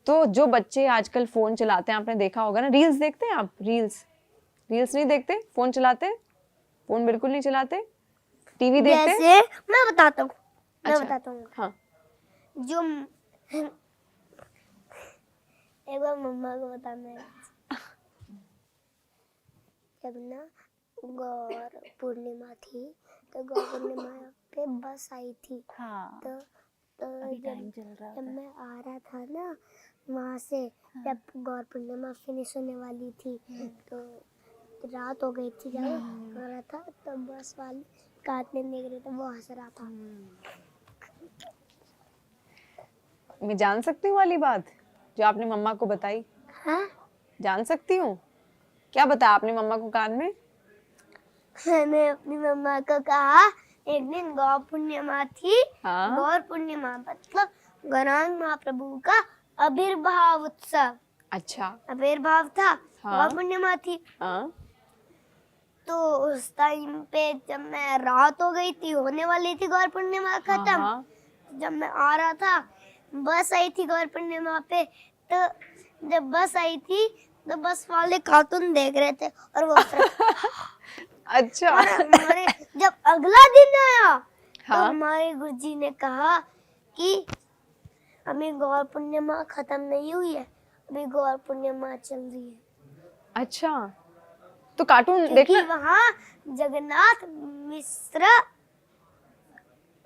तो जो बच्चे आजकल फोन चलाते हैं, आपने देखा होगा ना, रील्स देखते हैं आप? रील्स नहीं देखते? फोन चलाते हैं? फोन बिल्कुल नहीं चलाते? टीवी देखते हैं? जैसे मैं बताता हूँ, अच्छा। हाँ। जो एक बार मम्मा को बताना है। जब ना गौर पूर्णिमा थी, तो गौर पूर्णिमा पे बस आई थी। हाँ। तो जब मैं आ रहा था ना वहाँ से, जब गौर पूर्णिमा फिनिश होने वाली थी, तो रात हो गई थी, जब आ रहा था, तो बस वाले काटने निकले थे, वो हंस रहा था। मैं जान सकती हूँ वाली बात जो आपने मम्मा को बताई? हाँ, जान सकती हूँ। क्या बताया आपने मम्मा को कान में? मैंने अपनी मम्मा को कहा, एक दिन गौर पूर्णिमा थी। हाँ। गौर पूर्णिमा मतलब गौरांग महाप्रभु का आविर्भाव उत्सव। अच्छा। आविर्भाव था। हाँ। गौर पूर्णिमा थी। हाँ। तो उस टाइम पे जब मैं, रात हो गई थी, होने वाली थी गौर पूर्णिमा खत्म। हाँ। जब मैं आ रहा था, बस आई थी गौर पूर्णिमा पे, तो जब बस आई थी तो बस वाले कार्टून देख रहे थे, और वो अच्छा। और हमारे जब अगला दिन आया, तो हाँ। हमारे गुरुजी ने कहा कि अभी गौर पूर्णिमा खत्म नहीं हुई है, अभी गौर पूर्णिमा चल रही है। अच्छा, तो कार्टून क्योंकि देखना। वहाँ जगन्नाथ मिश्र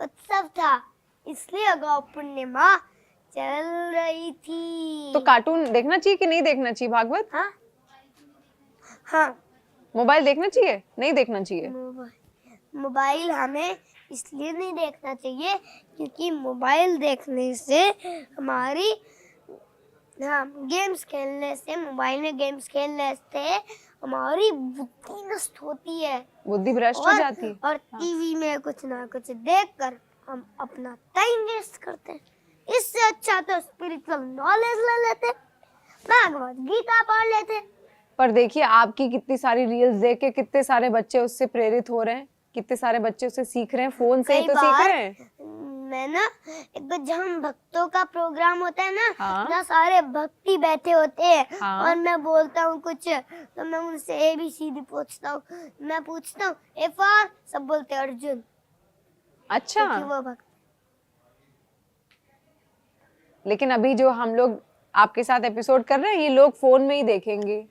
उत्सव था, इसलिए गौर पूर्णिमा चल रही थी। तो कार्टून देखना चाहिए कि नहीं देखना चाहिए भागवत? हाँ हाँ, मोबाइल देखना चाहिए, नहीं देखना चाहिए? मोबाइल हमें इसलिए नहीं देखना चाहिए क्योंकि मोबाइल देखने से हमारी गेम्स खेलने से, मोबाइल में गेम्स खेलने से हमारी बुद्धि नष्ट होती है बुद्धि भ्रष्ट हो जाती है। और टीवी में कुछ ना कुछ देखकर हम अपना टाइम वेस्ट करते हैं। इससे अच्छा तो स्पिरिचुअल नॉलेज ले लेते, भगवत गीता पढ़ लेते। पर देखिए आपकी कितनी सारी रील्स देख के कितने सारे बच्चे उससे प्रेरित हो रहे हैं, कितने सारे बच्चे उससे सीख रहे हैं, फोन से ही तो सीख रहे हैं। मैं ना एक जहाँ भक्तों का प्रोग्राम होता है ना, हाँ। जहाँ सारे भक्ति बैठे होते हैं, हाँ। और मैं बोलता हूँ कुछ, तो मैं उनसे ABCD पूछता हूँ। मैं पूछता हूँ A फॉर, सब बोलते हैं अर्जुन। अच्छा, क्योंकि वो भक्त। लेकिन अभी जो हम लोग आपके साथ एपिसोड कर रहे हैं ये लोग फोन में ही देखेंगे,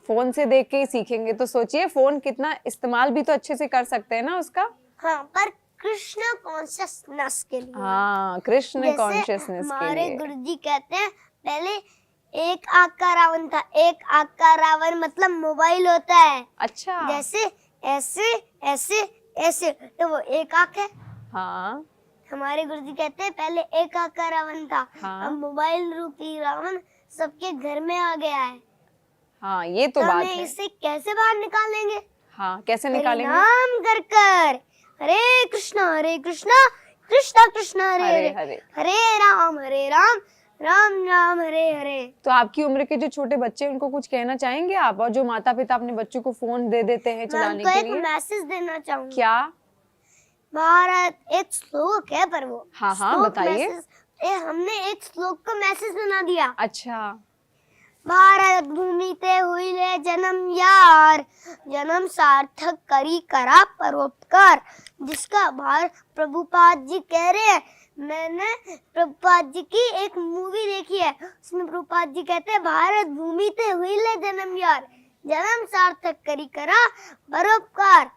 फोन से देख के ही सीखेंगे। तो सोचिए फोन कितना इस्तेमाल भी तो अच्छे से कर सकते हैं ना उसका। हाँ, पर कृष्ण कॉन्शियसनेस के लिए। हाँ, कृष्ण जैसे कॉन्शियसनेस के हमारे लिए। गुरुजी कहते हैं पहले एक आंख का रावण था, एक आंख का रावण मतलब मोबाइल होता है। अच्छा, जैसे ऐसे ऐसे ऐसे, तो वो एक आंख है। हाँ हमारे गुरुजी कहते हैं पहले एक आंख का रावण था, हाँ। अब मोबाइल रूपी रावण सबके घर में आ गया है। हाँ, ये तो बात हमें है। इसे कैसे बाहर निकालेंगे? हाँ, कैसे निकालेंगे? नाम कर कर हरे कृष्णा कृष्णा कृष्णा हरे हरे हरे, हरे। हरे राम राम राम हरे हरे। तो आपकी उम्र के जो छोटे बच्चे हैं, उनको कुछ कहना चाहेंगे आप? और जो माता पिता अपने बच्चों को फोन दे देते हैं मैं चलाने उनको के एक लिए, मैसेज देना चाहूंगी। क्या? भारत एक श्लोक है, पर वो हाँ हाँ, श्लोक बताइए। हमने एक श्लोक को मैसेज बना दिया। अच्छा, भारत भूमि ते हुई ले जन्म यार, जन्म सार्थक करी करा परोपकार। जिसका भार प्रभुपाद जी कह रहे हैं। मैंने प्रभुपाद जी की एक मूवी देखी है, उसमें प्रभुपाद जी कहते हैं भारत भूमि ते हुई ले जन्म यार, जन्म सार्थक करी करा परोपकार।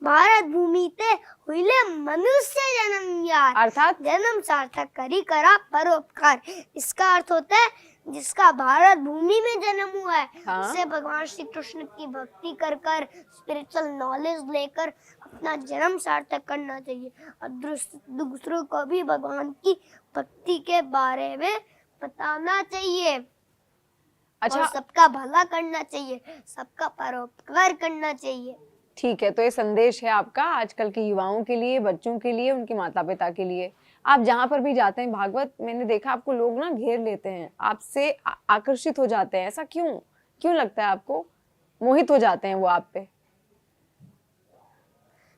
भारत भूमि ते हुईले मनुष्य जन्म यार, अर्थात जन्म सार्थक करी करा परोपकार। इसका अर्थ होता है जिसका भारत भूमि में जन्म हुआ है, हाँ। उसे भगवान श्री कृष्ण की भक्ति कर कर, स्पिरिचुअल नॉलेज लेकर अपना जन्म सार्थक करना चाहिए, और दूसरों को भी भगवान की भक्ति के बारे में बताना चाहिए। अच्छा, और सबका भला करना चाहिए, सबका परोपकार करना चाहिए। ठीक है। तो ये संदेश है आपका आजकल के युवाओं के लिए, बच्चों के लिए, उनके माता पिता के लिए। आप जहाँ पर भी जाते हैं भागवत, मैंने देखा आपको लोग ना घेर लेते हैं, आपसे आकर्षित हो जाते हैं। ऐसा क्यों क्यों लगता है आपको? मोहित हो जाते हैं वो आप पे?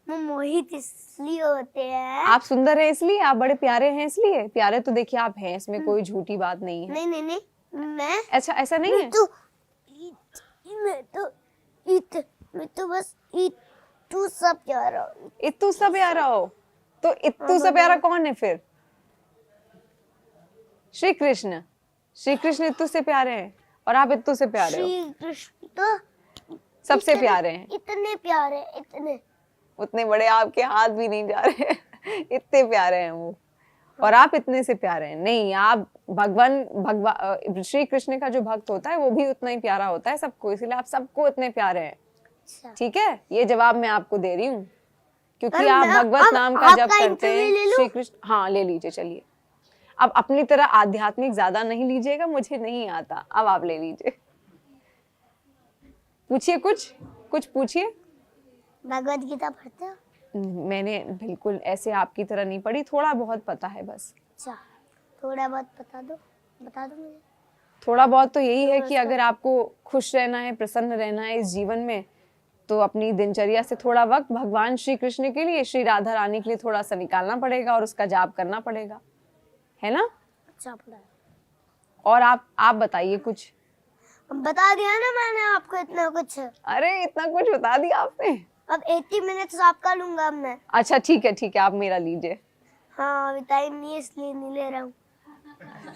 वो मोहित इसलिए होते हैं, आप सुंदर हैं इसलिए, आप बड़े प्यारे हैं इसलिए? प्यारे तो देखिए आप हैं, इसमें कोई झूठी बात नहीं है। नहीं नहीं नहीं, मैं अच्छा, ऐसा नहीं है? मैं तो बस इतू सा प्यारा हूँ। इत्तू सा प्यारा हो? तो इत्तू सा प्यारा कौन है फिर? श्री कृष्ण। श्री कृष्ण इत्तू से प्यारे हैं और आप इत्तू से प्यारे हो। श्री कृष्ण तो सबसे प्यारे हैं। इतने प्यारे, इतने उतने बड़े आपके हाथ भी नहीं जा रहे हैं इतने प्यारे हैं वो, और आप इतने से प्यारे हैं नहीं। आप भगवान श्री कृष्ण का जो भक्त होता है वो भी उतना ही प्यारा होता है सबको, इसलिए आप सबको इतने प्यारे हैं। अच्छा। ठीक है, ये जवाब मैं आपको दे रही हूँ क्योंकि पर आप मैं भगवत अब नाम का जप आपका करते इंटरव्यू हैं। ले लूं? श्री कृष्ण, हाँ ले लीजिए। चलिए, अब अपनी तरह आध्यात्मिक ज्यादा नहीं लीजिएगा, मुझे नहीं आता। अब आप ले लीजिए, पूछिए, कुछ पूछिए। भगवत गीता पढ़ते हो? मैंने बिल्कुल ऐसे आपकी तरह नहीं पढ़ी, थोड़ा बहुत पता है बस। अच्छा, थोड़ा बहुत बता दो मुझे। थोड़ा बहुत तो यही है कि अगर आपको खुश रहना है, प्रसन्न रहना है इस जीवन में, तो अपनी दिनचर्या से थोड़ा वक्त भगवान श्री कृष्ण के लिए, श्री राधा रानी के लिए थोड़ा सा निकालना पड़ेगा और उसका जाप करना पड़ेगा, है ना? अच्छा पढ़ा। और आप बताइए कुछ। बता दिया ना मैंने आपको इतना कुछ। अरे इतना कुछ बता दिया आपने। अब 80 मिनट्स आपका लूंगा अब मैं। अच्छा ठीक है, आप मेरा लीजिए। हाँ, अभी टाइम नहीं है इसलिए नहीं ले रहा हूँ।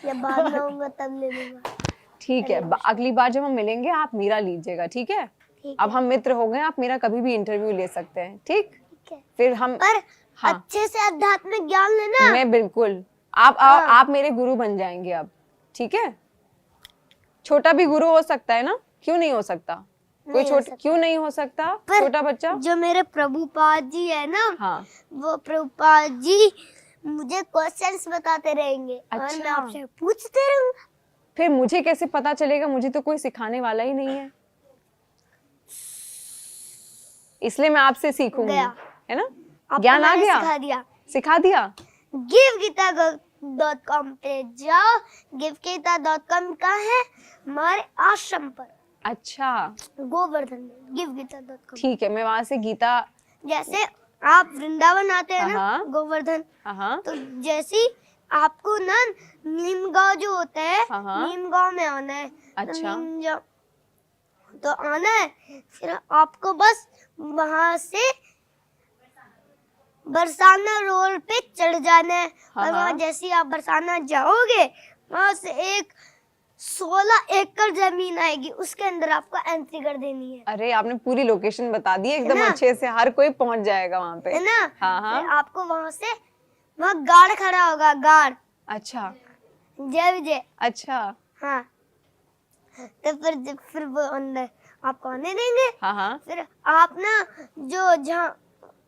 जब बाद में आऊंगा तब ले लूंगा। ठीक है, अगली बार जब हम मिलेंगे आप मीरा लीजिएगा, ठीक है? ठीक अब हम मित्र हो गए, आप मेरा कभी भी इंटरव्यू ले सकते हैं, ठीक? है। फिर हम पर हाँ। अच्छे से आध्यात्मिक ज्ञान लेना। मैं बिल्कुल, आप मेरे गुरु बन जाएंगे अब, ठीक है? छोटा भी गुरु हो सकता है ना, क्यों नहीं हो सकता? कोई नहीं हो छोटा सकता। क्यों नहीं हो सकता? पर छोटा बच्चा। जो मेरे प्रभुपाद जी है ना, हाँ, वो प्रभुपाद जी मुझे क्वेश्चंस बताते रहेंगे और मैं अच्छा। आपसे पूछते रहूंगा। फिर मुझे कैसे पता चलेगा? मुझे तो कोई सिखाने वाला ही नहीं है, इसलिए मैं आपसे सीखूंगी, गया। है ना? आपको ज्ञान आ मैंने गया, सिखा दिया। सिखा दिया। givegita.com पे जाओ। givegita.com का है हमारे आश्रम पर, अच्छा, गोवर्धन में। givegita.com। ठीक है, मैं वहां से गीता। जैसे आप वृंदावन आते हैं ना, हाँ। गोवर्धन, हाँ, तो जैसी आपको ना नीम गांव जो होता है, हाँ। नीम गांव में आना है। तो अच्छा। तो आना है, फिर आपको बस वहां से बरसाना रोड पे चढ़ जाना है। हाँ, और वहाँ हाँ। जैसे ही आप बरसाना जाओगे, वहां से एक 16 एकड़ जमीन आएगी, उसके अंदर आपको एंट्री कर देनी है। अरे आपने पूरी लोकेशन बता दी एकदम ना? अच्छे से, हर कोई पहुंच जाएगा वहां पे, है ना? हाँ, हाँ। फिर आपको वहां से, वहाँ गार्ड खड़ा होगा, गार्ड। अच्छा, जय विजय। अच्छा, हाँ। तो फिर वो अंदर आपको आने देंगे। हाँ, हाँ, फिर आप ना जो जहाँ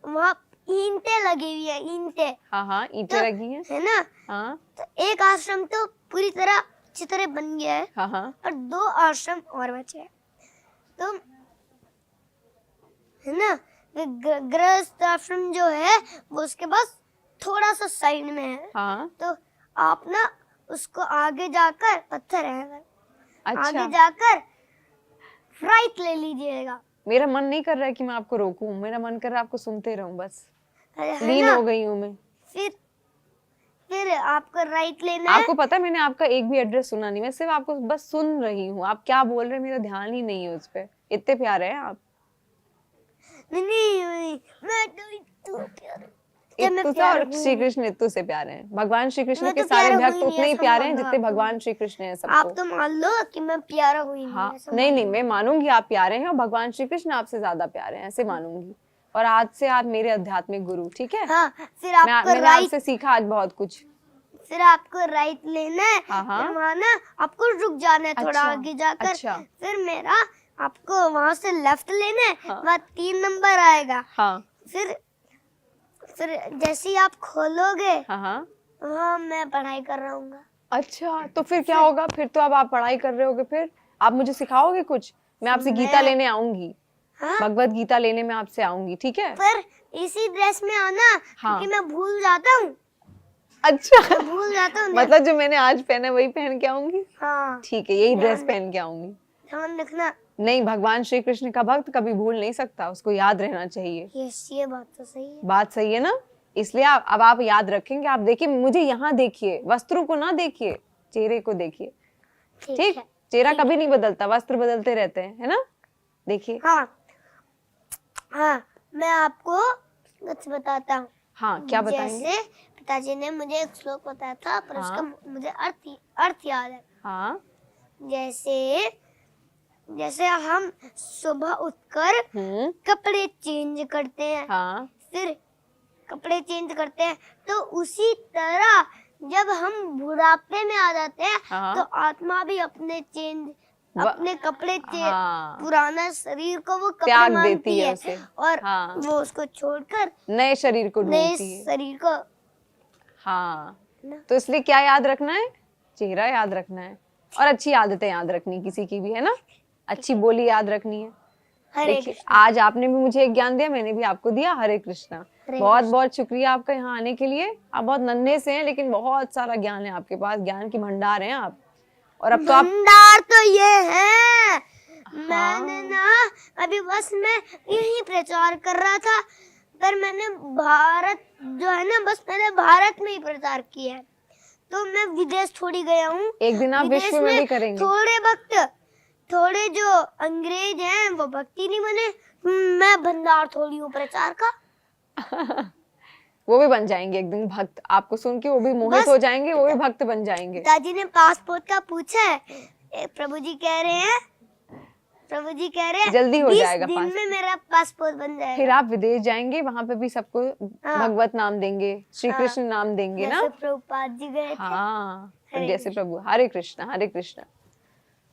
वहाँ ईंटें लगी हुई है, ईंटें, हाँ, हाँ, ईंटें तो- लगी हैं, है ना? हाँ, तो एक आश्रम तो पूरी तरह अच्छी तरह बन गया है हाँ, हाँ, और 2 आश्रम और बचे हैं। तो है ना, गृहस्थ आश्रम जो है वो उसके पास थोड़ा सा साइड में है। हाँ, तो आप ना उसको आगे जाकर, पत्थर है अगर, आगे अच्छा। जाकर राइट ले लीजिएगा। मेरा मन नहीं कर रहा है कि मैं आपको रोकूं, मेरा मन कर रहा है आपको सुनते रहूं बस, है लीन ना? हो गई हूँ मैं। फिर आपको राइट लेना है। आपको पता है मैंने आपका एक भी एड्रेस सुना नहीं, मैं सिर्फ आपको बस सुन रही हूँ, आप क्या बोल रहे हैं मेरा ध्यान ही नहीं है उस पे। इतने प्यारे हैं आप, नहीं, मैं तो इतू प्यारा। जब मैं इत्तू से, प्यारा और हूँ। श्री कृष्ण इत्तू से प्यारे हैं। भगवान श्री कृष्ण मैं के तो सारे प्यारा भक्त हुई नहीं, उतने ही ऐसा प्यारे हैं मान लो जितने आप। भगवान श्री कृष्ण हैं आप सबको। तो मान लो कि मैं प्यारा हुई नहीं, हाँ, ऐसा नहीं मान नहीं, लो। मैं मानूंगी आप प्यारे हैं और भगवान श्री कृष्ण आपसे ज्यादा प्यारे हैं, ऐसे मानूंगी। और आज से आप मेरे आध्यात्मिक गुरु, ठीक है? हाँ, फिर आपको मैंने राइट, आपसे सीखा आज बहुत कुछ। फिर आपको राइट लेना है। हाँ, हाँ। फिर वहाँ ना आपको रुक जाना है थोड़ा अच्छा, आगे जाकर। अच्छा। फिर मेरा आपको वहाँ से लेफ्ट लेना है। हाँ। वहाँ 3 नंबर आएगा। हाँ, फिर जैसे ही आप खोलोगे, हाँ, हाँ, वहाँ मैं पढ़ाई कर रहा हूँ। अच्छा, तो फिर क्या होगा? फिर तो अब आप पढ़ाई कर रहे होगे, फिर आप मुझे सिखाओगे कुछ? मैं आपसे गीता लेने आऊंगी, हाँ, भगवत गीता लेने में आपसे आऊंगी, ठीक है? पर इसी ड्रेस में आना, हाँ। क्योंकि मैं भूल जाता हूँ। अच्छा, भूल जाता हूँ। मतलब जो मैंने आज पहना है वही पहन के आऊंगी, हाँ, ठीक है? यही ड्रेस ध्यान- पहन के आऊंगी। ध्यान रखना। नहीं, भगवान श्री कृष्ण का भक्त कभी भूल नहीं सकता, उसको याद रहना चाहिए। ये बात तो सही है। बात सही है ना? इसलिए अब आप याद रखेंगे। आप देखिए, मुझे यहाँ देखिए, वस्त्रों को ना देखिए, चेहरे को देखिए, ठीक? है। चेहरा कभी नहीं बदलता, वस्त्र बदलते रहते हैं, है ना? देखिए। हाँ, हाँ, मैं आपको कुछ बताता हूँ। हाँ, क्या बताएंगे? जैसे पिताजी ने मुझे एक श्लोक बताया था, पर हाँ। उसका मुझे अर्थ याद है। हाँ, जैसे हम सुबह उठकर कपड़े चेंज करते हैं, हाँ, फिर कपड़े चेंज करते हैं, तो उसी तरह जब हम बुढ़ापे में आ जाते हैं, हाँ। तो आत्मा भी अपने कपड़े हाँ। पुराना शरीर को वो कपड़े त्याग मांगती देती है उसे। और हाँ। वो उसको छोड़कर नए शरीर को नए ढूंढती है। शरीर को, हाँ, ना? तो इसलिए क्या याद रखना है? चेहरा याद रखना है और अच्छी आदतें याद रखनी किसी की भी, है ना? अच्छी बोली याद रखनी है। हरे देखिए, कृष्ण। आज आपने भी मुझे एक ज्ञान दिया, मैंने भी आपको दिया। हरे कृष्णा। हरे बहुत बहुत शुक्रिया आपका यहाँ आने के लिए। आप बहुत नन्हे से हैं, लेकिन बहुत सारा ज्ञान है आपके पास, ज्ञान की भंडार हैं आप। और अब तो आप, भंडार तो ये है। हाँ। मैंने ना अभी बस मैं यही प्रचार कर रहा था, पर मैंने भारत जो है ना, बस मैंने भारत में ही प्रचार किया है, तो मैं विदेश थोड़ी गया हूँ। एक दिन आप विदेश विश्व में भी करेंगे। थोड़े जो अंग्रेज हैं वो भक्ति नहीं बने, मैं भंडार थोड़ी हूँ प्रचार का। वो भी बन जाएंगे एक दिन भक्त, आपको सुन के वो भी मोहित बस- हो जाएंगे, वो भी भक्त बन जाएंगे। पिताजी ने पासपोर्ट का पूछा है, प्रभु जी कह रहे हैं, प्रभु जी कह रहे हैं जल्दी हो 20 जाएगा दिन में मेरा पासपोर्ट बन फिर जाएगा। आप विदेश जाएंगे, वहां पे भी सबको हाँ। भगवत नाम देंगे, श्री हाँ। कृष्ण नाम देंगे ना। जैसे प्रभुपाद जी गए थे। हाँ, हरे जैसे प्रभु, हरे कृष्णा हरे कृष्णा।